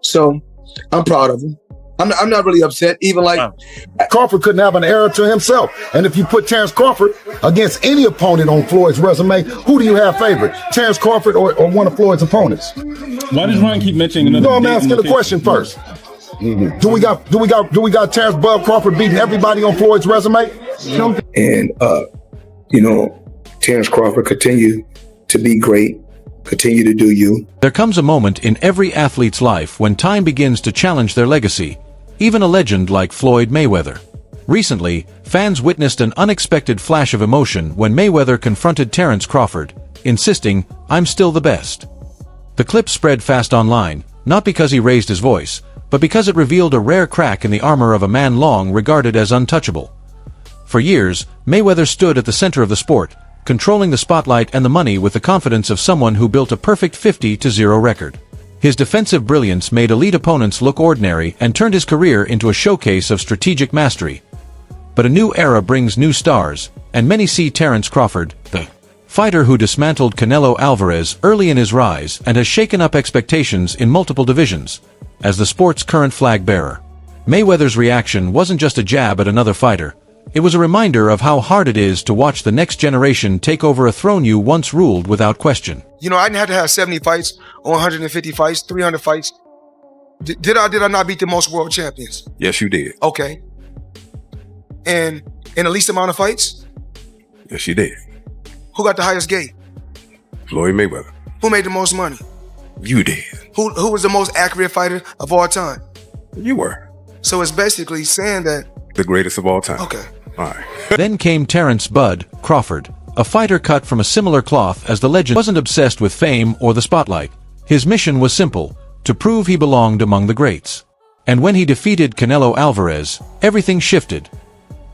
So I'm proud of him. I'm not really upset. Even like Crawford couldn't have an error to himself. And if you put Terence Crawford against any opponent on Floyd's resume, who do you have favorite? Terence Crawford or one of Floyd's opponents? Why does Ryan keep mentioning another? No, I'm asking the question first. Do we got Terence Bud Crawford beating everybody on Floyd's resume? And Terence Crawford continue to be great. Continue to do you. There comes a moment in every athlete's life when time begins to challenge their legacy, even a legend like Floyd Mayweather. Recently, fans witnessed an unexpected flash of emotion when Mayweather confronted Terence Crawford, insisting, "I'm still the best." The clip spread fast online, not because he raised his voice, but because it revealed a rare crack in the armor of a man long regarded as untouchable. For years, Mayweather stood at the center of the sport, controlling the spotlight and the money with the confidence of someone who built a perfect 50-0 record. His defensive brilliance made elite opponents look ordinary and turned his career into a showcase of strategic mastery. But a new era brings new stars, and many see Terence Crawford, the fighter who dismantled Canelo Alvarez early in his rise and has shaken up expectations in multiple divisions, as the sport's current flag bearer. Mayweather's reaction wasn't just a jab at another fighter. It was a reminder of how hard it is to watch the next generation take over a throne you once ruled without question. I didn't have to have 70 fights or 150 fights, 300 fights. Did I not beat the most world champions? Yes, you did. Okay. And in the least amount of fights? Yes, you did. Who got the highest gate? Floyd Mayweather. Who made the most money? You did. Who was the most accurate fighter of all time? You were. So it's basically saying that... The greatest of all time. Okay. All right. Then came Terence Bud Crawford, a fighter cut from a similar cloth as the legend. Wasn't obsessed with fame or the spotlight. His mission was simple, to prove he belonged among the greats. And when he defeated Canelo Alvarez, everything shifted.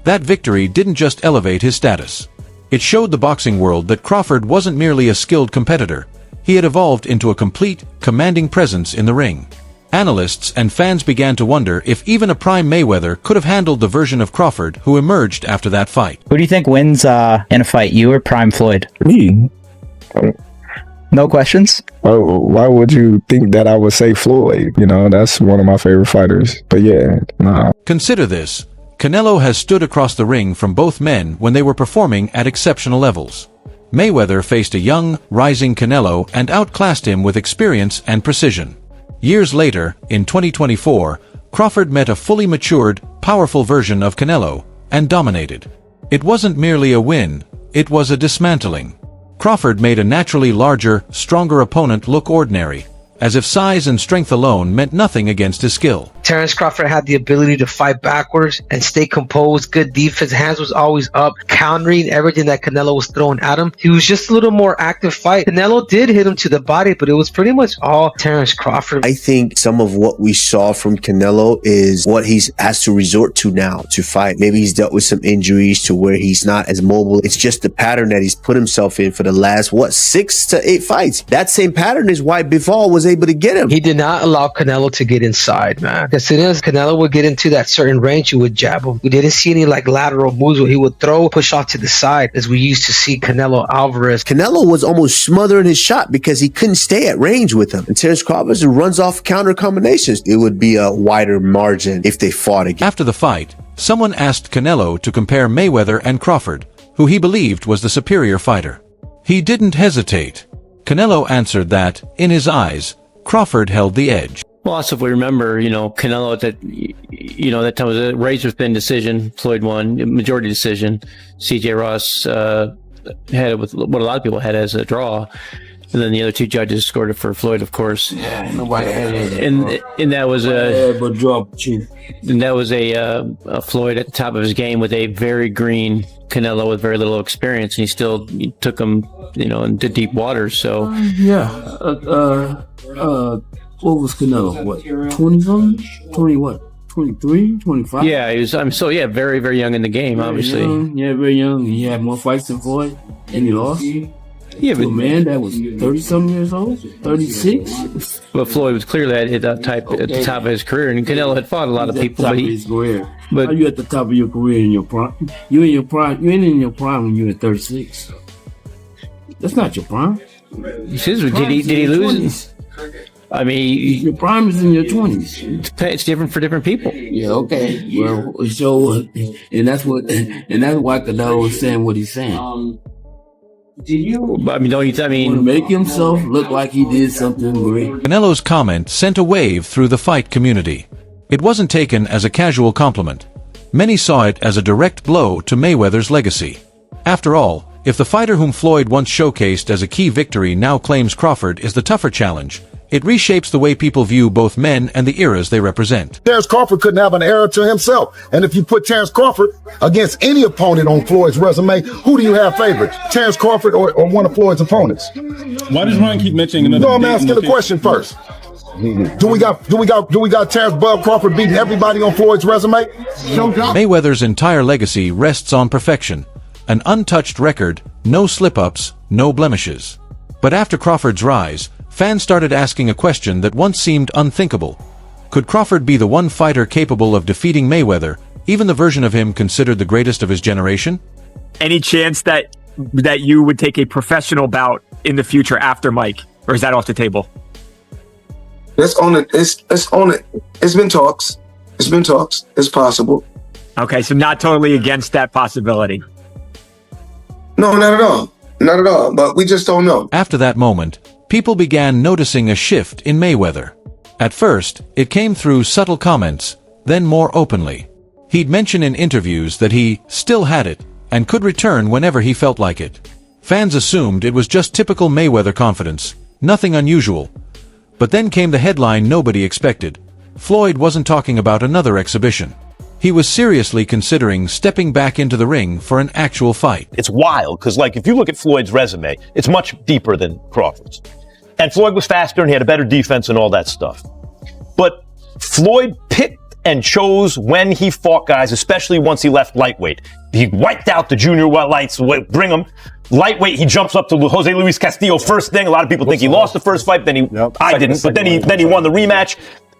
That victory didn't just elevate his status. It showed the boxing world that Crawford wasn't merely a skilled competitor. He had evolved into a complete, commanding presence in the ring. Analysts and fans began to wonder if even a prime Mayweather could have handled the version of Crawford who emerged after that fight. Who do you think wins in a fight, you or prime Floyd? Me. No questions? Oh, why would you think that I would say Floyd? That's one of my favorite fighters. But yeah, nah. Consider this. Canelo has stood across the ring from both men when they were performing at exceptional levels. Mayweather faced a young, rising Canelo and outclassed him with experience and precision. Years later, in 2024, Crawford met a fully matured, powerful version of Canelo, and dominated. It wasn't merely a win, it was a dismantling. Crawford made a naturally larger, stronger opponent look ordinary, as if size and strength alone meant nothing against his skill. Terence Crawford had the ability to fight backwards and stay composed, good defense, hands was always up, countering everything that Canelo was throwing at him. He was just a little more active fight. Canelo did hit him to the body, but it was pretty much all Terence Crawford. I think some of what we saw from Canelo is what he's has to resort to now to fight. Maybe he's dealt with some injuries to where he's not as mobile. It's just the pattern that he's put himself in for the last, 6 to 8 fights. That same pattern is why Bivol was able to get him. He did not allow Canelo to get inside, man. As soon as Canelo would get into that certain range, he would jab him. We didn't see any lateral moves where he would throw, push off to the side, as we used to see Canelo Alvarez. Canelo was almost smothering his shot because he couldn't stay at range with him. And Terence Crawford runs off counter combinations. It would be a wider margin if they fought again. After the fight, someone asked Canelo to compare Mayweather and Crawford, who he believed was the superior fighter. He didn't hesitate. Canelo answered that, in his eyes, Crawford held the edge. Well, also if we remember, Canelo, that time was a razor-thin decision. Floyd won, majority decision. C.J. Ross had it with what a lot of people had as a draw. And then the other two judges scored it for Floyd, of course. Yeah, nobody had it. And that was a Floyd at the top of his game with a very green Canelo with very little experience, and he still took him, into deep waters. So what was Canelo? What, 20-something? 20 what? 23, 25? Yeah, he was. Very, very young in the game, obviously. Very young. He had more fights than Floyd, and he lost. Yeah, but a man that was 30-something years old, 36. But Floyd was clearly at the top of his career, and Canelo had fought a lot of people. But his career. But are you at the top of your career in your prime? You ain't in your prime when you're at 36. That's not your prime. Did he lose? I mean, Your prime is in your 20s. it's different for different people. Yeah, okay. Well, so, and that's why Canelo was saying what he's saying. I mean, don't you? I To mean, make himself look like he did something great. Canelo's comment sent a wave through the fight community. It wasn't taken as a casual compliment. Many saw it as a direct blow to Mayweather's legacy. After all, if the fighter whom Floyd once showcased as a key victory now claims Crawford is the tougher challenge, it reshapes the way people view both men and the eras they represent. Terence Crawford couldn't have an era to himself. And if you put Terence Crawford against any opponent on Floyd's resume, who do you have favorite? Terence Crawford or one of Floyd's opponents? Why does Ryan keep mentioning another? No, I'm asking the question first. Do we got Terence Bud Crawford beating everybody on Floyd's resume? Mayweather's entire legacy rests on perfection. An untouched record, no slip-ups, no blemishes. But after Crawford's rise, fans started asking a question that once seemed unthinkable. Could Crawford be the one fighter capable of defeating Mayweather, even the version of him considered the greatest of his generation? Any chance that you would take a professional bout in the future after Mike, or is that off the table? Let's own it. Let's own it. It's been talks. It's possible. Okay, so not totally against that possibility. No, not at all. Not at all. But we just don't know. After that moment, people began noticing a shift in Mayweather. At first, it came through subtle comments, then more openly. He'd mention in interviews that he still had it and could return whenever he felt like it. Fans assumed it was just typical Mayweather confidence, nothing unusual. But then came the headline nobody expected. Floyd wasn't talking about another exhibition. He was seriously considering stepping back into the ring for an actual fight. It's wild, because if you look at Floyd's resume, it's much deeper than Crawford's. And Floyd was faster and he had a better defense and all that stuff. But Floyd picked and chose when he fought guys, especially once he left lightweight. He wiped out the junior lights, bring him. Lightweight, he jumps up to Jose Luis Castillo first thing. A lot of people think he lost the first fight, I didn't, but then he won the rematch.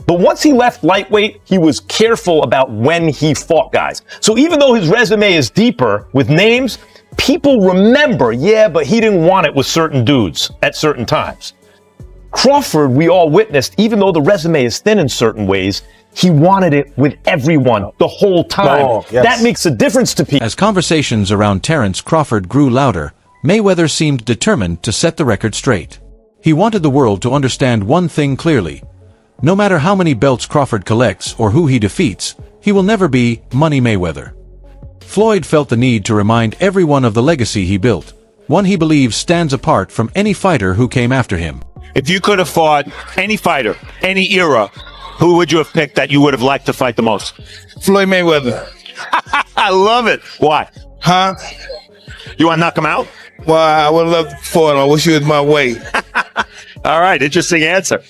But once he left lightweight, he was careful about when he fought guys. So even though his resume is deeper with names, people remember, but he didn't want it with certain dudes at certain times. Crawford, we all witnessed, even though the resume is thin in certain ways, he wanted it with everyone the whole time. That makes a difference to people. As conversations around Terence Crawford grew louder, Mayweather seemed determined to set the record straight. He wanted the world to understand one thing clearly. No matter how many belts Crawford collects or who he defeats, he will never be Money Mayweather. Floyd felt the need to remind everyone of the legacy he built, one he believes stands apart from any fighter who came after him. If you could have fought any fighter, any era, who would you have picked that you would have liked to fight the most? Floyd Mayweather. I love it. Why? Huh? You want to knock him out? Well, I would love to fight him. I wish he was my weight. All right, interesting answer.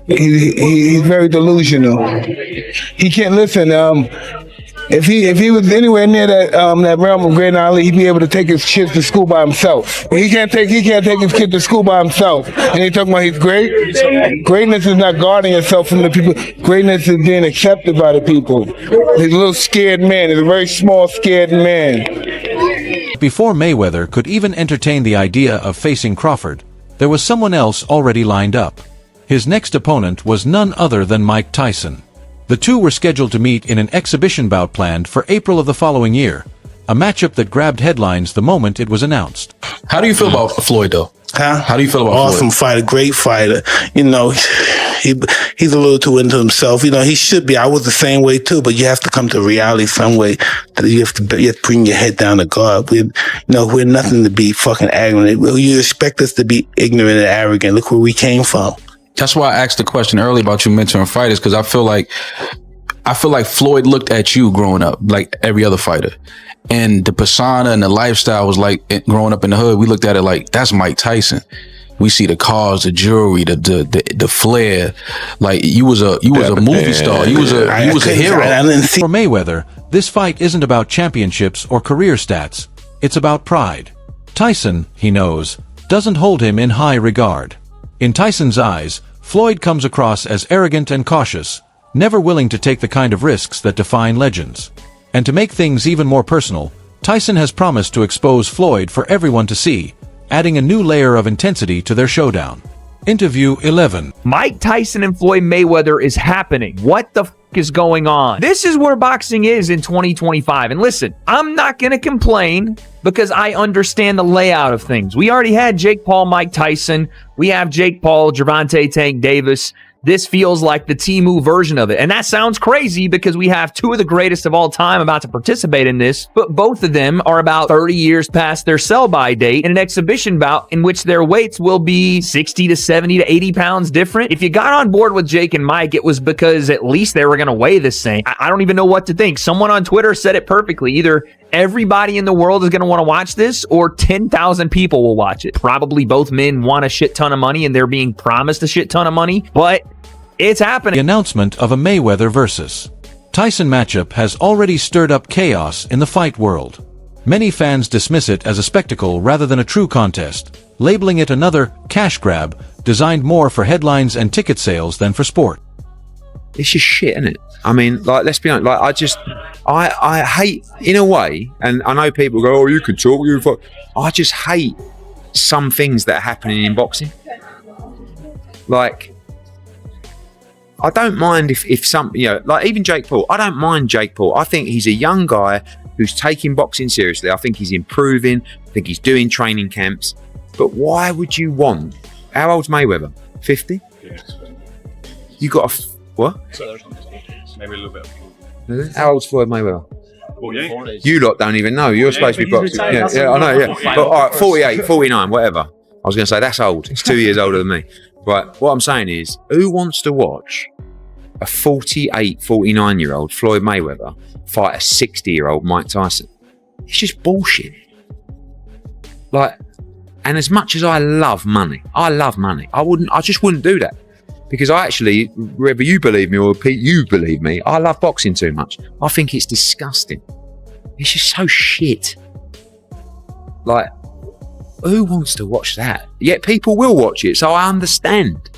He's very delusional. He can't listen. If he was anywhere near that realm of great Ali, he'd be able to take his kids to school by himself. He can't take his kid to school by himself. And he talking about he's great. Greatness is not guarding yourself from the people. Greatness is being accepted by the people. He's a little scared man. He's a very small, scared man. Before Mayweather could even entertain the idea of facing Crawford, there was someone else already lined up. His next opponent was none other than Mike Tyson. The two were scheduled to meet in an exhibition bout planned for April of the following year, a matchup that grabbed headlines the moment it was announced. How do you feel about Floyd, though? Huh? How do you feel about Floyd? Awesome fighter, great fighter. He's a little too into himself. He should be. I was the same way too, but you have to come to reality some way. You have to bring your head down to God. We're nothing to be fucking arrogant. You expect us to be ignorant and arrogant. Look where we came from. That's why I asked the question earlier about you mentoring fighters, because I feel like Floyd looked at you growing up like every other fighter, and the persona and the lifestyle was like growing up in the hood. We looked at it like that's Mike Tyson. We see the cars, the jewelry, the flair. Like you was a movie star. You was a hero. For Mayweather, this fight isn't about championships or career stats. It's about pride. Tyson, he knows, doesn't hold him in high regard. In Tyson's eyes, Floyd comes across as arrogant and cautious, never willing to take the kind of risks that define legends. And to make things even more personal, Tyson has promised to expose Floyd for everyone to see, adding a new layer of intensity to their showdown. Interview 11. Mike Tyson and Floyd Mayweather is happening. What the is going on? This is where boxing is in 2025. And listen, I'm not going to complain because I understand the layout of things. We already had Jake Paul, Mike Tyson. We have Jake Paul, Gervonta Tank Davis. This feels like the Temu version of it. And that sounds crazy because we have two of the greatest of all time about to participate in this, but both of them are about 30 years past their sell-by date in an exhibition bout in which their weights will be 60 to 70 to 80 pounds different. If you got on board with Jake and Mike, it was because at least they were going to weigh the same. I don't even know what to think. Someone on Twitter said it perfectly. Either everybody in the world is going to want to watch this or 10,000 people will watch it. Probably both men want a shit ton of money and they're being promised a shit ton of money, but it's happening. The announcement of a Mayweather versus Tyson matchup has already stirred up chaos in the fight world. Many fans dismiss it as a spectacle rather than a true contest, labeling it another cash grab designed more for headlines and ticket sales than for sport. It's just shit, isn't it? I mean, like, let's be honest, like, I hate, in a way, and I know people go, oh, you can talk, I just hate some things that are happening in boxing. Like, I don't mind if some, like even Jake Paul, I don't mind Jake Paul. I think he's a young guy who's taking boxing seriously. I think he's improving. I think he's doing training camps. But why would you want, how old's Mayweather? 50? Yeah. You got a, what? Maybe a little bit. How old's Floyd Mayweather? 48. You lot don't even know. You're supposed to be boxing. Yeah, I know, yeah. But all right, 48, 49, whatever. I was going to say, that's old. It's 2 years older than me. Right, what I'm saying is, who wants to watch a 48, 49-year-old Floyd Mayweather fight a 60-year-old Mike Tyson? It's just bullshit. Like, and as much as I love money, I just wouldn't do that. Because I actually, whether you believe me or Pete, you believe me, I love boxing too much. I think it's disgusting. It's just so shit. Like, who wants to watch that? Yet people will watch it, so I understand.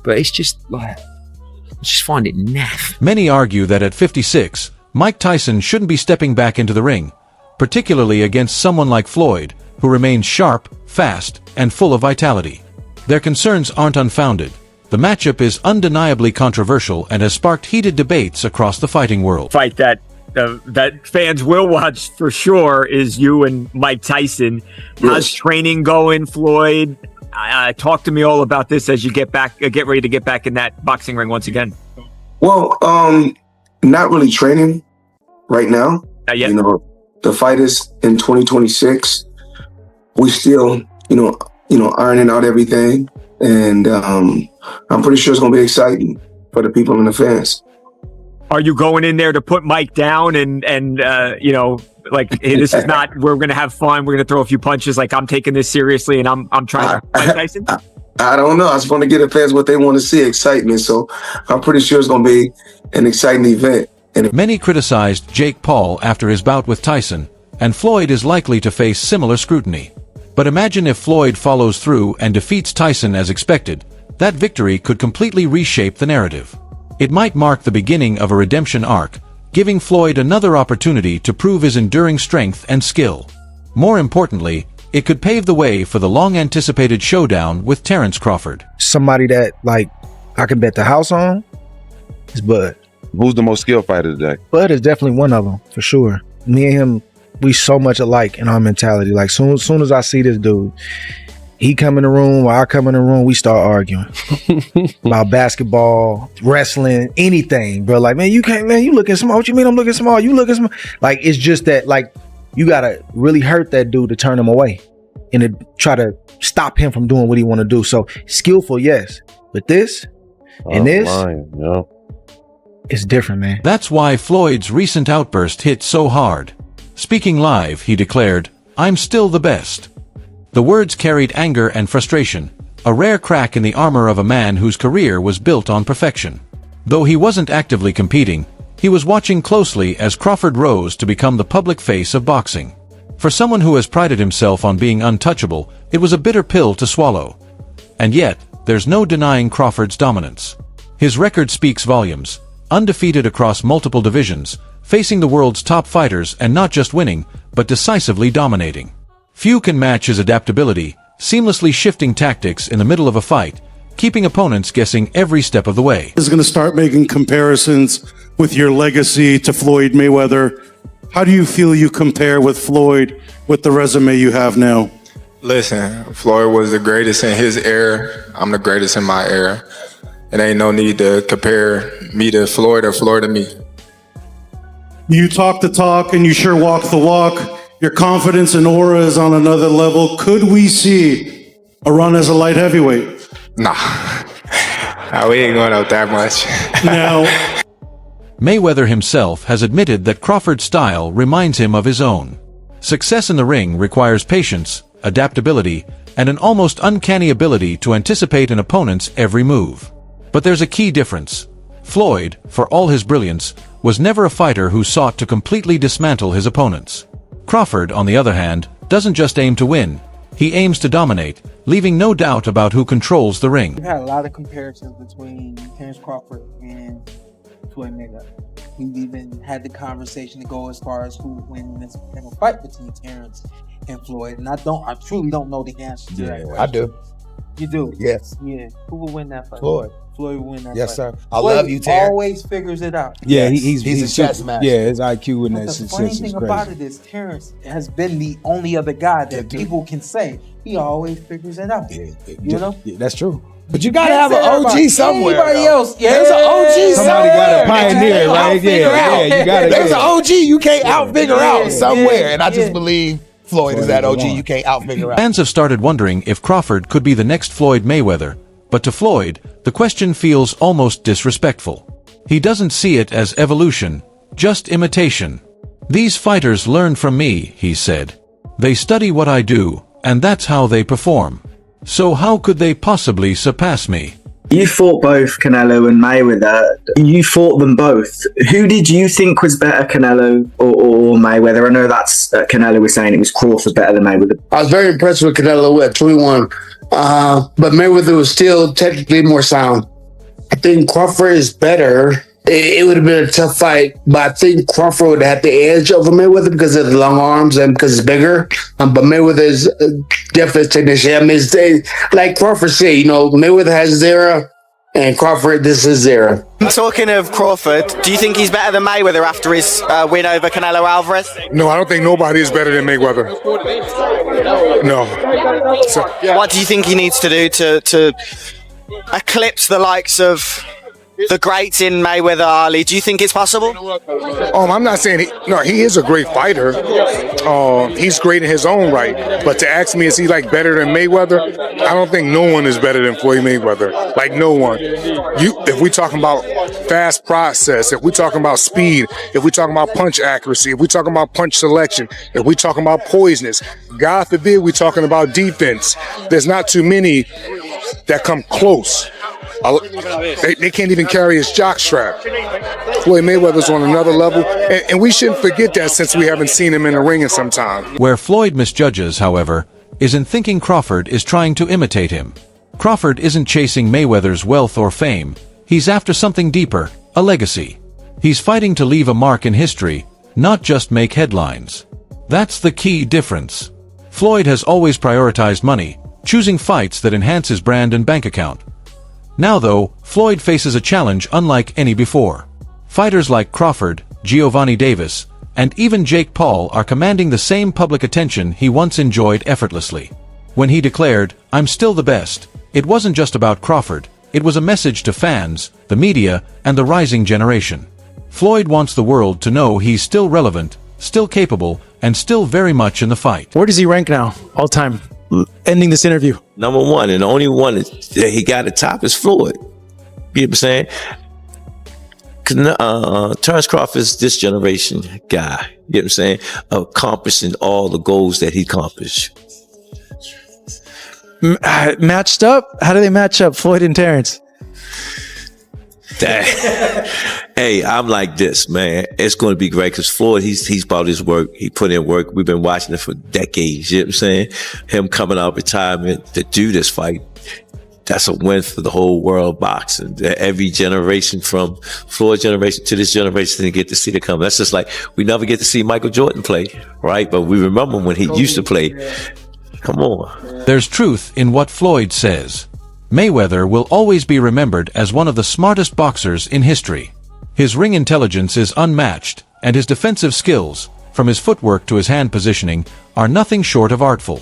But it's just like, I just find it naff. Many argue that at 56, Mike Tyson shouldn't be stepping back into the ring, particularly against someone like Floyd, who remains sharp, fast, and full of vitality. Their concerns aren't unfounded. The matchup is undeniably controversial and has sparked heated debates across the fighting world. Fight that fans will watch for sure is you and Mike Tyson. How's training going, Floyd? Talk to me all about this as you get ready to get back in that boxing ring once again. Well, not really training right now. Not yet. The fight is in 2026. We still, ironing out everything, and I'm pretty sure it's going to be exciting for the people and the fans. Are you going in there to put Mike down and like, hey, this is not, we're going to have fun, we're going to throw a few punches, like I'm taking this seriously and I'm trying to Mike Tyson? I don't know. I just want to give the fans what they want to see, excitement. So I'm pretty sure it's going to be an exciting event. Many criticized Jake Paul after his bout with Tyson, and Floyd is likely to face similar scrutiny. But imagine if Floyd follows through and defeats Tyson as expected. That victory could completely reshape the narrative. It might mark the beginning of a redemption arc, giving Floyd another opportunity to prove his enduring strength and skill. More importantly, it could pave the way for the long-anticipated showdown with Terence Crawford. Somebody that, like, I can bet the house on is Bud. Who's the most skilled fighter today? Bud is definitely one of them, for sure. Me and him, we so much alike in our mentality. Like, soon as I see this dude, he come in the room or I come in the room, we start arguing about basketball, wrestling, anything, bro. Like, man, you can't, man, you looking small. What you mean I'm looking small? You looking small. Like, it's just that, like, you gotta really hurt that dude to turn him away and to try to stop him from doing what he want to do. So skillful, yes, but this and this, it's different, man. That's why Floyd's recent outburst hit so hard. Speaking live, he declared, "I'm still the best." The words carried anger and frustration, a rare crack in the armor of a man whose career was built on perfection. Though he wasn't actively competing, he was watching closely as Crawford rose to become the public face of boxing. For someone who has prided himself on being untouchable, it was a bitter pill to swallow. And yet, there's no denying Crawford's dominance. His record speaks volumes, undefeated across multiple divisions, facing the world's top fighters and not just winning, but decisively dominating. Few can match his adaptability, seamlessly shifting tactics in the middle of a fight, keeping opponents guessing every step of the way. Is going to start making comparisons with your legacy to Floyd Mayweather. How do you feel you compare with Floyd with the resume you have now? Listen, Floyd was the greatest in his era. I'm the greatest in my era. It ain't no need to compare me to Floyd or Floyd to me. You talk the talk and you sure walk the walk. Your confidence and aura is on another level. Could we see a run as a light heavyweight? Nah, we ain't going out that much. Now, Mayweather himself has admitted that Crawford's style reminds him of his own. Success in the ring requires patience, adaptability, and an almost uncanny ability to anticipate an opponent's every move. But there's a key difference. Floyd, for all his brilliance, was never a fighter who sought to completely dismantle his opponents. Crawford, on the other hand, doesn't just aim to win. He aims to dominate, leaving no doubt about who controls the ring. We've had a lot of comparisons between Terence Crawford and Floyd Mayweather. We've even had the conversation to go as far as who would win this fight between Terence and Floyd. And I truly don't know the answer to that question. I do. You do? Yes. Yeah. Who will win that fight? Floyd. Floyd will win that Yes, fight. sir. I love you, Terrence. Always figures it out. Yeah, he's a chess master. Yeah, his IQ in But that the funny sense is thing about crazy. it is Terrence has been the only other guy that people can say he always figures it out. You know? Yeah, that's true. But you gotta have an OG somewhere. Anybody though. else? Yeah. There's an OG Somebody somewhere. got a pioneer, right? Yeah, you got There's an OG you can't out-figure out somewhere. And I yeah. just believe Floyd is that OG you can't out-figure out. Fans have started wondering if Crawford could be the next Floyd Mayweather, but to Floyd, the question feels almost disrespectful. He doesn't see it as evolution, just imitation. These fighters learn from me, he said. They study what I do, and that's how they perform. So how could they possibly surpass me? You fought both Canelo and Mayweather. You fought them both. Who did you think was better, Canelo or Mayweather? I know that's Canelo was saying it was Crawford better than Mayweather. I was very impressed with Canelo at 21, but Mayweather was still technically more sound. I think Crawford is better. It would have been a tough fight, but I think Crawford would have had the edge over Mayweather because of the long arms and because it's bigger. But Mayweather is definitely a technician. I mean, it's, like Crawford said, Mayweather has his era, and Crawford, this is his era. Talking of Crawford, do you think he's better than Mayweather after his win over Canelo Alvarez? No, I don't think nobody is better than Mayweather. No. What do you think he needs to do to eclipse the likes of the greats in Mayweather, Ali? Do you think it's possible? I'm not saying he is a great fighter. He's great in his own right. But to ask me, is he better than Mayweather? I don't think no one is better than Floyd Mayweather. Like no one. If we talking about fast process, if we talking about speed, if we talking about punch accuracy, if we talking about punch selection, if we talking about poisonous, God forbid we talking about defense. There's not too many that come close. They can't even carry his jock strap. Floyd Mayweather's on another level, and we shouldn't forget that since we haven't seen him in the ring in some time. Where Floyd misjudges, however, is in thinking Crawford is trying to imitate him. Crawford isn't chasing Mayweather's wealth or fame. He's after something deeper, a legacy. He's fighting to leave a mark in history, not just make headlines. That's the key difference. Floyd has always prioritized money, choosing fights that enhance his brand and bank account. Now though, Floyd faces a challenge unlike any before. Fighters like Crawford, Giovanni Davis, and even Jake Paul are commanding the same public attention he once enjoyed effortlessly. When he declared, "I'm still the best," it wasn't just about Crawford, it was a message to fans, the media, and the rising generation. Floyd wants the world to know he's still relevant, still capable, and still very much in the fight. Where does he rank now, all time? Ending this interview. Number one, and the only one that he got at top is Floyd. You know what I'm saying? Terence Crawford's this generation guy. You know what I'm saying? Accomplishing all the goals that he accomplished. Matched up? How do they match up, Floyd and Terence? Hey, I'm like this, man. It's going to be great because Floyd, he's about his work. He put in work. We've been watching it for decades. You know what I'm saying? Him coming out of retirement to do this fight, that's a win for the whole world boxing. Every generation from Floyd's generation to this generation didn't get to see it come. That's just like we never get to see Michael Jordan play, right? But we remember when he used to play. Come on. There's truth in what Floyd says. Mayweather will always be remembered as one of the smartest boxers in history. His ring intelligence is unmatched, and his defensive skills, from his footwork to his hand positioning, are nothing short of artful.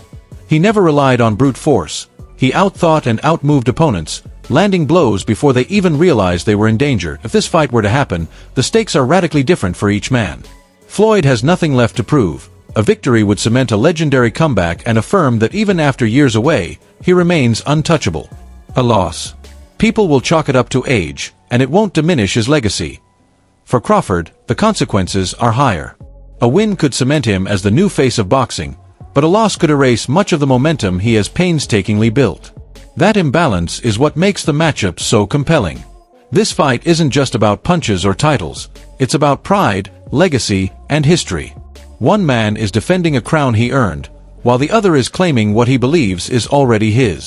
He never relied on brute force. He outthought and outmoved opponents, landing blows before they even realized they were in danger. If this fight were to happen, the stakes are radically different for each man. Floyd has nothing left to prove. A victory would cement a legendary comeback and affirm that even after years away, he remains untouchable. A loss. People will chalk it up to age, and it won't diminish his legacy. For Crawford, the consequences are higher. A win could cement him as the new face of boxing, but a loss could erase much of the momentum he has painstakingly built. That imbalance is what makes the matchup so compelling. This fight isn't just about punches or titles, it's about pride, legacy, and history. One man is defending a crown he earned, while the other is claiming what he believes is already his.